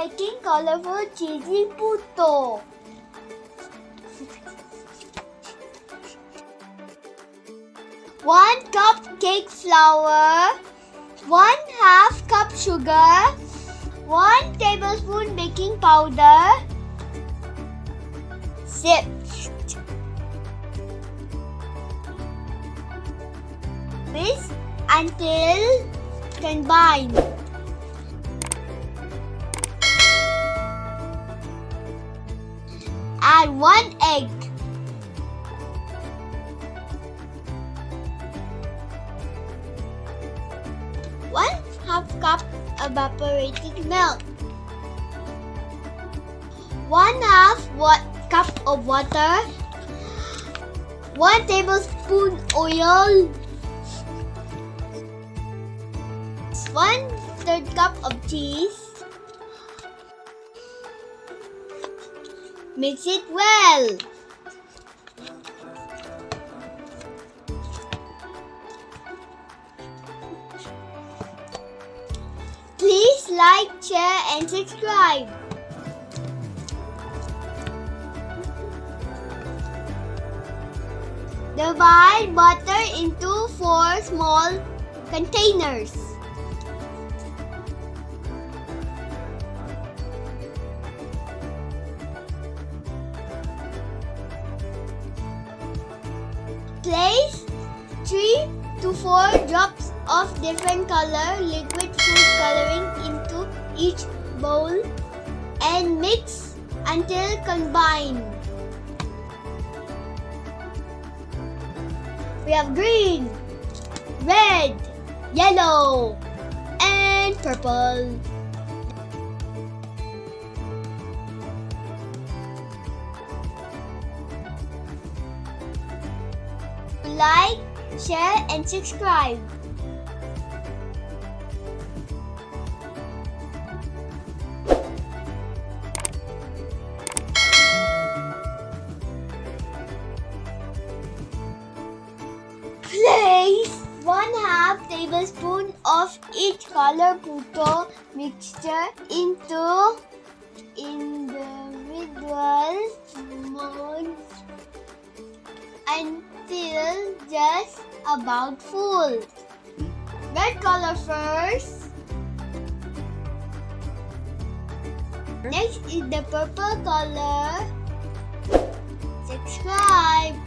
making colorful cheesy puto. One cup cake flour, 1/2 cup sugar, 1 tablespoon baking powder. Sift. Whisk until combined. Add 1 egg. One-half cup evaporated milk. 1/2 cup of water. 1 tablespoon oil. 1/3 cup of cheese. Mix it well. Please like, share and subscribe. Divide butter into 4 small containers. Place 3 to 4 drops of different color liquid food coloring into each bowl and mix until combined. We have green, red, yellow, and purple. Like, share, and subscribe. Place 1/2 tablespoon of each color puto mixture into individual molds until just about full. Red color first. Next is the purple color. Subscribe.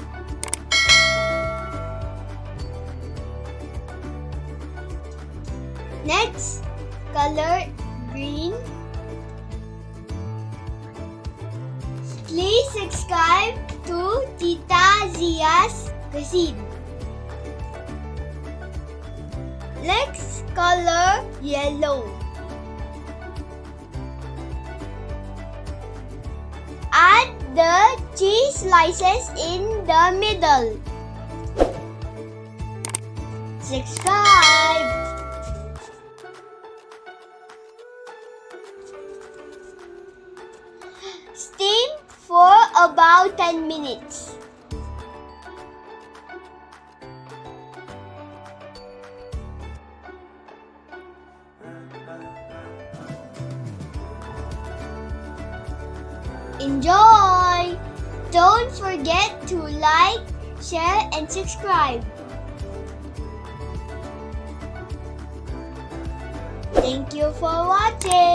Next, color green. Please subscribe to Tita Zia's Cuisine. Next, color yellow. Add the cheese slices in the middle. Subscribe. Steam for about 10 minutes. Enjoy! Don't forget to like, share, and subscribe. Thank you for watching.